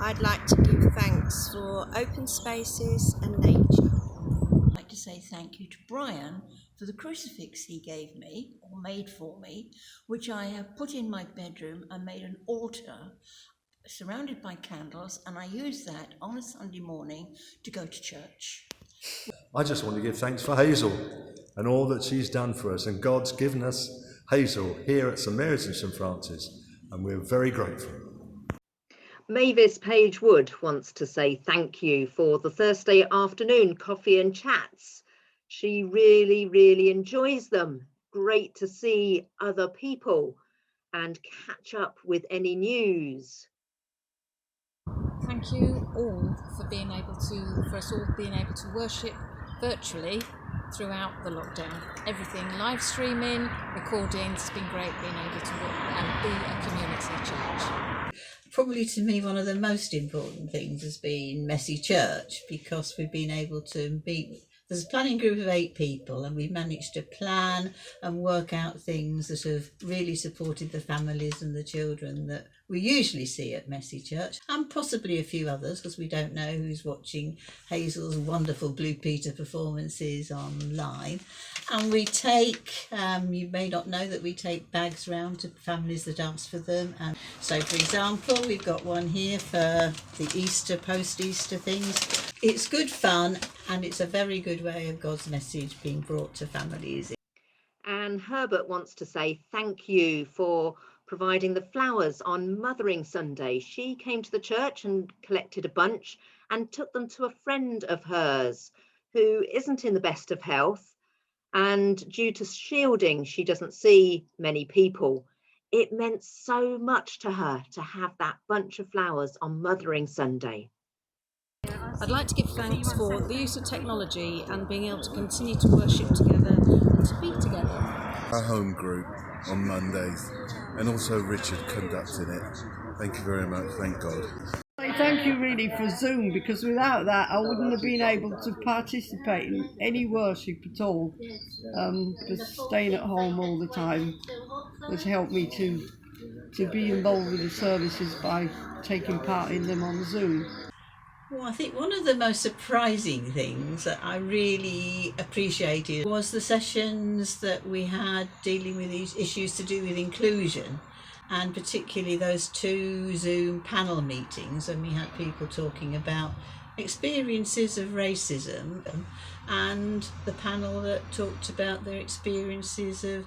I'd like to give thanks for open spaces and nature. I'd like to say thank you to Brian for the crucifix he gave me, or made for me, which I have put in my bedroom and made an altar surrounded by candles, and I use that on a Sunday morning to go to church. I just want to give thanks for Hazel and all that she's done for us, and God's given us Hazel here at St Mary's in St Francis, and we're very grateful. Mavis Page Wood wants to say thank you for the Thursday afternoon coffee and chats. She really enjoys them. Great to see other people and catch up with any news. Thank you all for us all being able to worship virtually throughout the lockdown. Everything live streaming, recording, it's been great being able to work and be a community church. Probably to me one of the most important things has been Messy Church, because we've been able to meet. There's a planning group of 8 people, and we've managed to plan and work out things that have really supported the families and the children that we usually see at Messy Church, and possibly a few others, because we don't know who's watching Hazel's wonderful Blue Peter performances online. And we take, you may not know that we take bags round to families that ask for them. And so, for example, we've got one here for the Easter, post-Easter things. It's good fun, and it's a very good way of God's message being brought to families. And Herbert wants to say thank you for providing the flowers on Mothering Sunday. She came to the church and collected a bunch and took them to a friend of hers who isn't in the best of health, and due to shielding, she doesn't see many people. It meant so much to her to have that bunch of flowers on Mothering Sunday. I'd like to give thanks for the use of technology and being able to continue to worship together and to be together. Our home group on Mondays, and also Richard conducting it. Thank you very much, thank God. Thank you really for Zoom, because without that I wouldn't have been able to participate in any worship at all. Just staying at home all the time has helped me to be involved with the services by taking part in them on Zoom. Well, I think one of the most surprising things that I really appreciated was the sessions that we had dealing with these issues to do with inclusion, and particularly those 2 Zoom panel meetings, and we had people talking about experiences of racism, and the panel that talked about their experiences of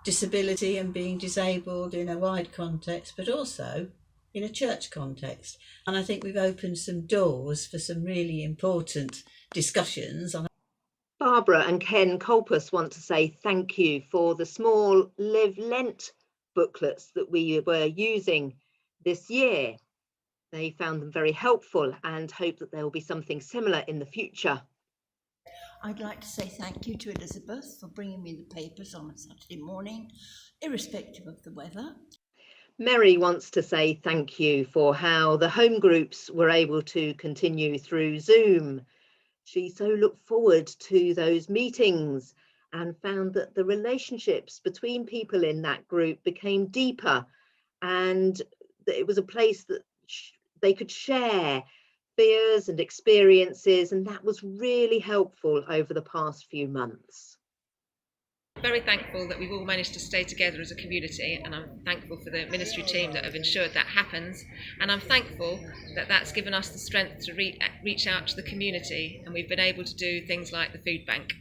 disability and being disabled in a wide context, but also in a church context. And I think we've opened some doors for some really important discussions. Barbara and Ken Colpus want to say thank you for the small Live Lent booklets that we were using this year. They found them very helpful and hope that there will be something similar in the future. I'd like to say thank you to Elizabeth for bringing me the papers on a Saturday morning, irrespective of the weather. Mary wants to say thank you for how the home groups were able to continue through Zoom. She so looked forward to those meetings and found that the relationships between people in that group became deeper, and that it was a place that they could share fears and experiences, and that was really helpful over the past few months. Very thankful that we've all managed to stay together as a community, and I'm thankful for the ministry team that have ensured that happens, and I'm thankful that that's given us the strength to reach out to the community, and we've been able to do things like the food bank.